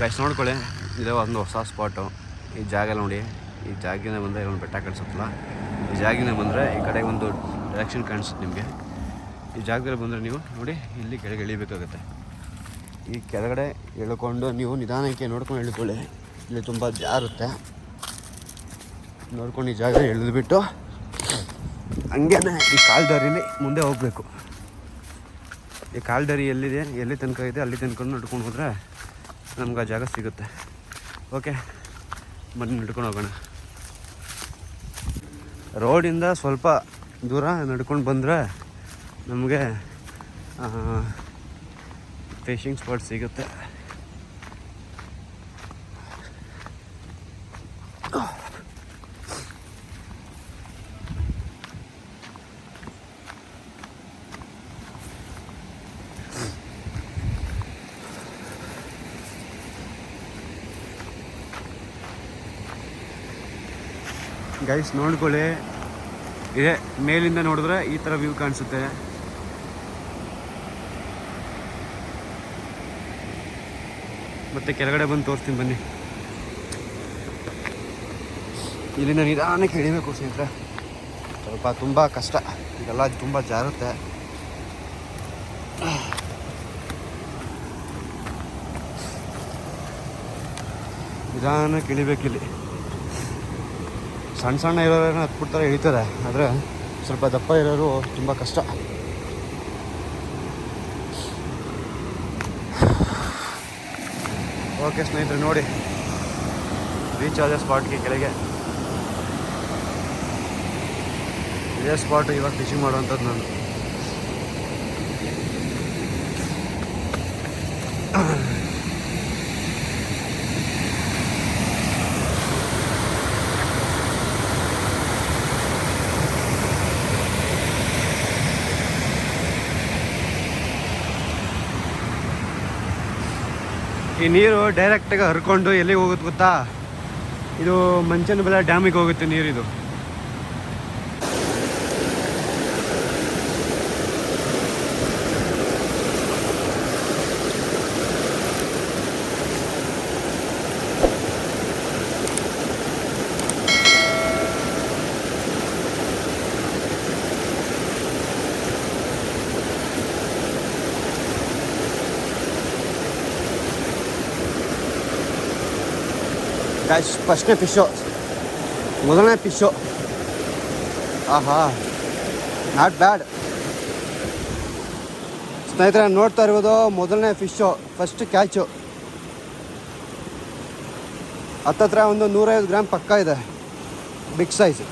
Guys ನೋಡ್ಕೊಳ್ಳಿ, ಇದೇ ಒಂದು ಹೊಸ ಸ್ಪಾಟು. ಈ ಜಾಗ ನೋಡಿ, ಈ ಜಾಗಿನ ಬಂದರೆ ಒಂದು ಬೆಟ್ಟ ಕಾಣಿಸುತ್ತಲ್ಲ, ಈ ಜಾಗಿನ ಬಂದರೆ ಈ ಕಡೆ ಒಂದು ಡೈರೆಕ್ಷನ್ ಕಾಣಿಸುತ್ತೆ ನಿಮಗೆ. ಈ ಜಾಗದಲ್ಲಿ ಬಂದರೆ ನೀವು ನೋಡಿ, ಇಲ್ಲಿ ಕೆಳಗೆ ಇಳಿಬೇಕಾಗುತ್ತೆ. ಈ ಕೆಳಗಡೆ ಇಳ್ಕೊಂಡು ನೀವು ನಿಧಾನಕ್ಕೆ ನೋಡ್ಕೊಂಡು ಇಳ್ಕೊಳ್ಳಿ. ಇಲ್ಲಿ ತುಂಬ ಜಾರುತ್ತೆ, ನೋಡ್ಕೊಂಡು ಈ ಜಾಗ ಇಳಿದ್ಬಿಟ್ಟು ಹಂಗೇ ಈ ಕಾಲ್ದಾರಿಲಿ ಮುಂದೆ ಹೋಗಬೇಕು. ಈ ಕಾಲ್ದಾರಿ ಎಲ್ಲಿದೆ, ಎಲ್ಲಿ ತನಕ ಇದೆ, ಅಲ್ಲಿ ತನಕ ನಡ್ಕೊಂಡು ಹೋದರೆ ನಮ್ಗೆ ಆ ಜಾಗ ಸಿಗುತ್ತೆ. ಓಕೆ, ಬನ್ನಿ ನಡ್ಕೊಂಡು ಹೋಗೋಣ. ರೋಡಿಂದ ಸ್ವಲ್ಪ ದೂರ ನಡ್ಕೊಂಡು ಬಂದರೆ ನಮಗೆ ಫಿಶಿಂಗ್ ಸ್ಪಾಟ್ ಸಿಗುತ್ತೆ. ಗೈಸ್ ನೋಡ್ಕೊಳ್ಳಿ, ಇದೆ ಮೇಲಿಂದ ನೋಡಿದ್ರೆ ಈ ಥರ ವ್ಯೂ ಕಾಣಿಸುತ್ತೆ. ಮತ್ತೆ ಕೆಳಗಡೆ ಬಂದು ತೋರಿಸ್ತೀನಿ ಬನ್ನಿ. ಇಲ್ಲಿಂದ ನಿಧಾನಕ್ಕೆ ಇಳಿಬೇಕು ಸ್ನೇಹಿತರೆ, ಸ್ವಲ್ಪ ತುಂಬ ಕಷ್ಟ, ಇದೆಲ್ಲ ತುಂಬ ಜಾರುತ್ತೆ. ನಿಧಾನಕ್ಕೆ ಇಳಿಬೇಕಿಲ್ಲಿ. ಸಣ್ಣ ಸಣ್ಣ ಇರೋರೇನೋ ಹತ್ಬಿಡ್ತಾರೆ, ಇಳಿತಾರೆ. ಆದರೆ ಸ್ವಲ್ಪ ದಪ್ಪ ಇರೋರು ತುಂಬ ಕಷ್ಟ. ಓಕೆ ಸ್ನೇಹಿತರೆ, ನೋಡಿ ರೀಚ್ ಆದ ಸ್ಪಾಟ್ಗೆ ಕೆಳಗೆ. ಇದೇ ಸ್ಪಾಟು ಇವಾಗ ಫಿಶಿಂಗ್ ಮಾಡುವಂಥದ್ದು ನಾನು. ಈ ನೀರು ಡೈರೆಕ್ಟಾಗಿ ಹರ್ಕೊಂಡು ಎಲ್ಲಿಗೆ ಹೋಗುತ್ತೆ ಗೊತ್ತಾ? ಇದು ಮಂಚನಬೆಲೆ ಡ್ಯಾಮಿಗೆ ಹೋಗುತ್ತೆ ನೀರಿದು. ಫಸ್ಟ್ನೇ ಫಿಶ್ಶು, ಮೊದಲನೇ ಫಿಶ್ಶು. ಆಹಾ, ನಾಟ್ ಬ್ಯಾಡ್ ಸ್ನೇಹಿತರೆ. ನೋಡ್ತಾ ಇರ್ಬೋದು, ಮೊದಲನೇ ಫಿಶ್ಶು, ಫಸ್ಟ್ ಕ್ಯಾಚು. ಹತ್ತತ್ರ ಒಂದು 150 ಗ್ರಾಮ್ ಪಕ್ಕ ಇದೆ, ಬಿಗ್ ಸೈಜ್.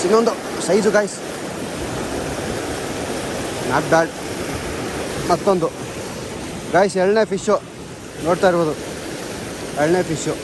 ಇನ್ನೊಂದು ಸೈಜು ಗಾಯ್ಸ್, ನಾಟ್ ಬ್ಯಾಡ್. ಮತ್ತೊಂದು ಗಾಯ್ಸ್, 2ನೇ ಫಿಶ್ಶು ನೋಡ್ತಾ ಇರ್ಬೋದು, 2ನೇ ಫಿಶ್ಶು.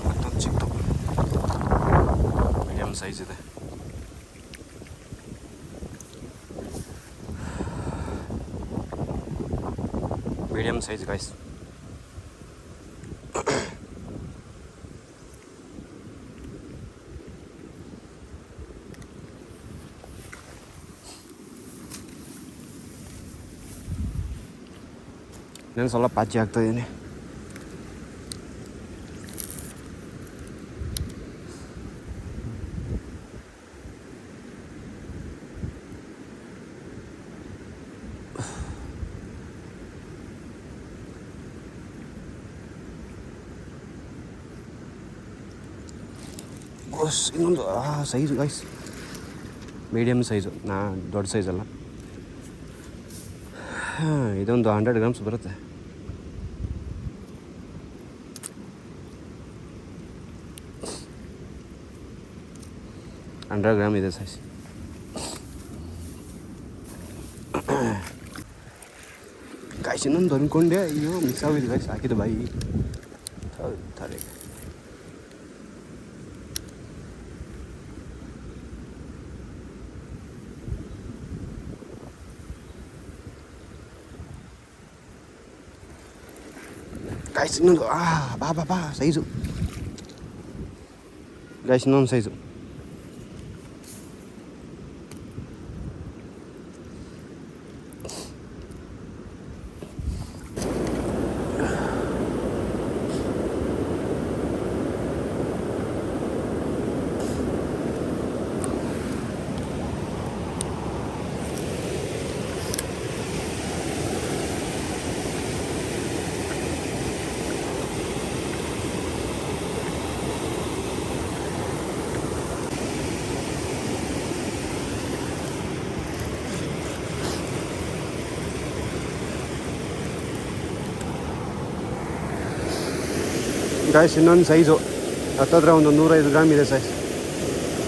ಮತ್ತೊಂದು ಚಿಕ್ಕ ಮೀಡಿಯಮ್ ಸೈಜ್ ಇದೆ. Medium size guys. ನಾನು ಸ್ವಲ್ಪ ಪಾಚಿ ಆಗ್ತಾಯಿದ್ದೀನಿ. ಇನ್ನೊಂದು ಸೈಜು ಗೈಸ್, ಮೀಡಿಯಮ್ ಸೈಜು, ದೊಡ್ಡ ಸೈಜಲ್ಲ. ಇದೊಂದು 100 ಗ್ರಾಮ್ಸ್ ಬರುತ್ತೆ. $100 ಗ್ರಾಮ್ ಇದೆ ಸೈಜ್. ಗಾಯ್ಸ್ ಇನ್ನೊಂದು ಅಂದ್ಕೊಂಡೆ, ಅಯ್ಯೋ ಮಿಸ್ ಆಗಿದೆ ಗಾಯ್ಸ್, ಹಾಕಿದ ಬಾಯಿ ತಲೆ. ಗಾಯ್ಸ್ ಇನ್ನೊಂದು ಬಾ ಸೈಜು ಗಾಯ್ಸ್, ಇನ್ನೊಂದು ಸೈಜು. ಗಾಯ್ಸ್ ಇನ್ನೊಂದು ಸೈಜು, ಹತ್ತತ್ರ ಒಂದು 105 ಗ್ರಾಮ್ ಇದೆ ಸೈಜ್,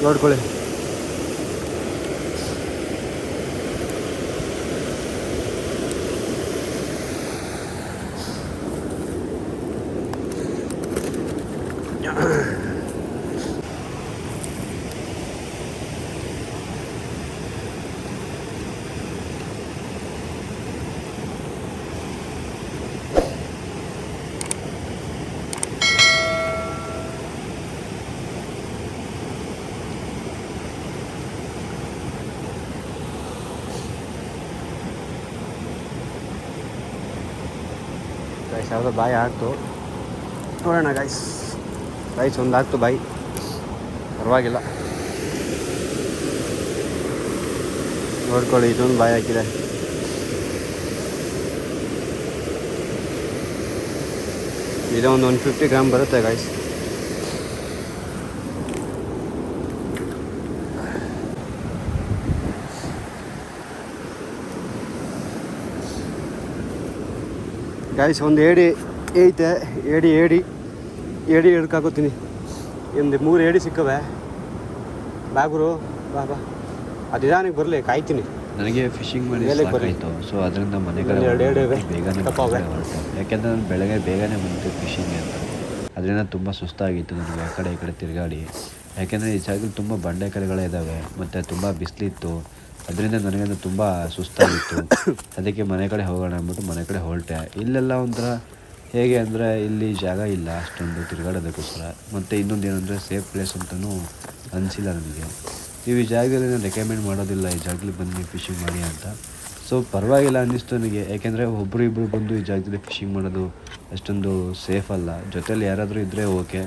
ನೋಡ್ಕೊಳ್ಳಿ. ಗಾಯ್ಸ್ ಯಾವುದೋ ಬಾಯಿ ಆಗ್ತು, ನೋಡೋಣ ಗಾಯ್ಸ್. ಒಂದು ಆಗ್ತು ಬಾಯಿ, ಪರವಾಗಿಲ್ಲ, ನೋಡ್ಕೊಳ್ಳಿ. ಇದೊಂದು ಬಾಯಿ ಹಾಕಿದೆ. ಇದೊಂದು 150 ಗ್ರಾಮ್ ಬರುತ್ತೆ ಗಾಯ್ಸ್. ಗಾಯ್ಸ್ ಒಂದು ಏಡಿ ಐತೆ, ಏಡಿ ಹಿಡ್ಕಾಕೋತೀನಿ. ಒಂದು 3 ಏಡಿ ಸಿಕ್ಕವೆ. ಬಾಗುರು ಬಾ ಅದಿದಾನಿಗೆ ಬರಲಿ, ಕಾಯ್ತೀನಿ. ನನಗೆ ಫಿಶಿಂಗ್ ಮಾಡಿ ಸಾಕಾಯಿತು. ಸೊ ಅದರಿಂದ ಮನೆ ಕಡೆ ಬೇಗನೆ ಹೊರಟೆ. ಯಾಕೆಂದರೆ ನಾನು ಬೆಳಗ್ಗೆ ಬೇಗನೆ ಬಂತು ಫಿಶಿಂಗ್ ಅಂತ. ಅದರಿಂದ ತುಂಬ ಸುಸ್ತಾಗಿತ್ತು ನನಗೆ, ಆ ಕಡೆ ಈ ಕಡೆ ತಿರುಗಾಡಿ. ಯಾಕೆಂದರೆ ಈ ಜಾಗದಲ್ಲಿ ತುಂಬ ಬಂಡೆಕಲ್ಲುಗಳೇ ಇದ್ದಾವೆ ಮತ್ತು ತುಂಬ ಬಿಸಿಲಿತ್ತು. ಅದರಿಂದ ನನಗೇನು ತುಂಬ ಸುಸ್ತಾಗಿತ್ತು. ಅದಕ್ಕೆ ಮನೆ ಕಡೆ ಹೋಗೋಣ ಅಂದ್ಬಿಟ್ಟು ಮನೆ ಕಡೆ ಹೊರಟೆ. ಇಲ್ಲೆಲ್ಲ ಒಂಥರ ಹೇಗೆ ಅಂದರೆ ಇಲ್ಲಿ ಜಾಗ ಇಲ್ಲ ಅಷ್ಟೊಂದು ತಿರುಗಾಡೋದಕ್ಕೋಸ್ಕರ. ಮತ್ತು ಇನ್ನೊಂದು ಏನಂದರೆ ಸೇಫ್ ಪ್ಲೇಸ್ ಅಂತಲೂ ಅನಿಸಿಲ್ಲ ನನಗೆ. ನೀವು ಈ ಜಾಗದಲ್ಲಿ ನಾನು ರೆಕಮೆಂಡ್ ಮಾಡೋದಿಲ್ಲ ಈ ಜಾಗದಲ್ಲಿ ಬನ್ನಿ ಫಿಶಿಂಗ್ ಮಾಡಿ ಅಂತ. ಸೊ ಪರವಾಗಿಲ್ಲ ಅನ್ನಿಸ್ತು ನನಗೆ. ಯಾಕೆಂದರೆ ಇಬ್ಬರು ಬಂದು ಈ ಜಾಗದಲ್ಲಿ ಫಿಶಿಂಗ್ ಮಾಡೋದು ಅಷ್ಟೊಂದು ಸೇಫ್ ಅಲ್ಲ. ಜೊತೆಯಲ್ಲಿ ಯಾರಾದರೂ ಇದ್ದರೆ ಓಕೆ,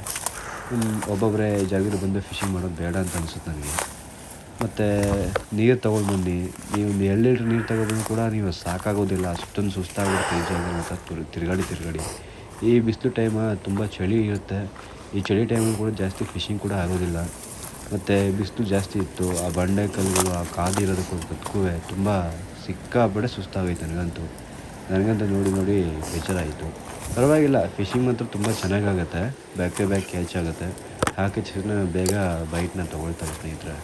ಒಬ್ಬೊಬ್ಬರೇ ಈ ಜಾಗದಲ್ಲಿ ಬಂದು ಫಿಶಿಂಗ್ ಮಾಡೋದು ಬೇಡ ಅಂತ ಅನಿಸುತ್ತೆ ನನಗೆ. ಮತ್ತು ನೀರು ತೊಗೊಂಡು ಬನ್ನಿ. ನೀವು ಒಂದು 2 ಲೀಟ್ರ್ ನೀರು ತೊಗೊಬಂದು ಕೂಡ ನೀವು ಸಾಕಾಗೋದಿಲ್ಲ, ಅಷ್ಟೊಂದು ಸುಸ್ತಾಗ್ಬಿಡುತ್ತೆ ಈ ಜಾಗದಲ್ಲಿ ಮಾತ್ರ ತಿರುಗಾಡಿ. ಈ ಬಿಸಿಲು ಟೈಮ ತುಂಬ ಚಳಿ ಇರುತ್ತೆ. ಈ ಚಳಿ ಟೈಮಲ್ಲಿ ಕೂಡ ಜಾಸ್ತಿ ಫಿಶಿಂಗ್ ಕೂಡ ಆಗೋದಿಲ್ಲ. ಮತ್ತು ಬಿಸಿಲು ಜಾಸ್ತಿ ಇತ್ತು. ಆ ಬಂಡೆ ಕಲ್ಲುಗಳು ಆ ಕಾದಿರೋದಕ್ಕೂ ತುಂಬ ಸಿಕ್ಕಾಪಟ್ಟೆ ಸುಸ್ತಾಗೈತೆ ನನಗಂತೂ ನೋಡಿ ಬೇಜಾರಾಯಿತು. ಪರವಾಗಿಲ್ಲ, ಫಿಶಿಂಗ್ ಮಾತ್ರ ತುಂಬ ಚೆನ್ನಾಗಾಗುತ್ತೆ. ಬ್ಯಾಕ್ ಟು ಬ್ಯಾಕ್ ಕ್ಯಾಚ್ ಆಗುತ್ತೆ. ಹಾಕಿದ ತಕ್ಷಣ ಬೇಗ ಬೈಟ್ನ ತೊಗೊಳ್ತಾರೆ ಸ್ನೇಹಿತರೆ.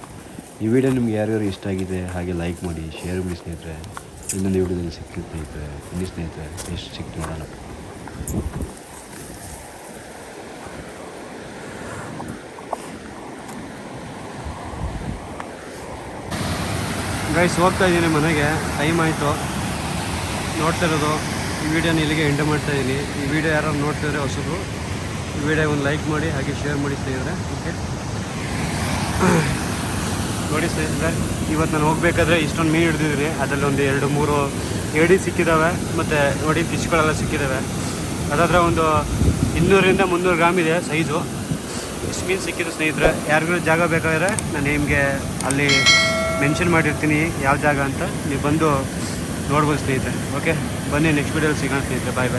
ಈ ವಿಡಿಯೋ ನಿಮ್ಗೆ ಯಾರ್ಯಾರು ಇಷ್ಟ ಆಗಿದೆ ಹಾಗೆ ಲೈಕ್ ಮಾಡಿ, ಶೇರ್ ಮಾಡಿ ಸ್ನೇಹಿತರೆ. ಇನ್ನೊಂದು ವಿಡಿಯೋದಲ್ಲಿ ಸಿಗ್ತೀನಿ ಸ್ನೇಹಿತರೆ. ಬನ್ನಿ ಸ್ನೇಹಿತರೆ, ಎಷ್ಟು ಸಿಕ್ತು ನೋಡೋಣ. ಗೈಸ್ ಹೋಗ್ತಾ ಇದ್ದೀನಿ ಮನೆಗೆ, ಟೈಮ್ ಆಯಿತು. ನೋಡ್ತಾ ಇರೋದು ಈ ವಿಡಿಯೋನ ಇಲ್ಲಿಗೆ ಎಂಡ್ ಮಾಡ್ತಾ ಇದ್ದೀನಿ. ಈ ವಿಡಿಯೋ ಯಾರು ನೋಡ್ತಿದ್ರೆ ಹೊಸದು, ಈ ವಿಡಿಯೋಗೆ ಒಂದು ಲೈಕ್ ಮಾಡಿ ಹಾಗೆ ಶೇರ್ ಮಾಡಿ ಸ್ನೇಹಿತರೆ. ಓಕೆ ನೋಡಿ ಸ್ನೇಹಿತರೆ, ಇವತ್ತು ನಾನು ಹೋಗಬೇಕಾದ್ರೆ ಇಷ್ಟೊಂದು ಮೀನು ಹಿಡಿದಿದ್ದೀನಿ. ಅದರಲ್ಲಿ ಒಂದು 2-3 ಏಡಿ ಸಿಕ್ಕಿದ್ದಾವೆ ಮತ್ತು ನೋಡಿ ಫಿಶ್ಗಳೆಲ್ಲ ಸಿಕ್ಕಿದ್ದಾವೆ. ಅದಾದರೆ ಒಂದು 200-300 ಗ್ರಾಮ್ ಇದೆ ಸೈಜು. ಇಷ್ಟು ಮೀನು ಸಿಕ್ಕಿದ್ದು ಸ್ನೇಹಿತರೆ. ಯಾರಿಗೂ ಜಾಗ ಬೇಕಾದರೆ ನಾನು ನಿಮಗೆ ಅಲ್ಲಿ ಮೆನ್ಷನ್ ಮಾಡಿರ್ತೀನಿ ಯಾವ ಜಾಗ ಅಂತ, ನೀವು ಬಂದು ನೋಡ್ಬೋದು ಸ್ನೇಹಿತರೆ. ಓಕೆ ಬನ್ನಿ, ನೆಕ್ಸ್ಟ್ ವೀಡಿಯೋಲಿ ಸಿಗೋಣ ಸ್ನೇಹಿತರೆ. ಬಾಯ್.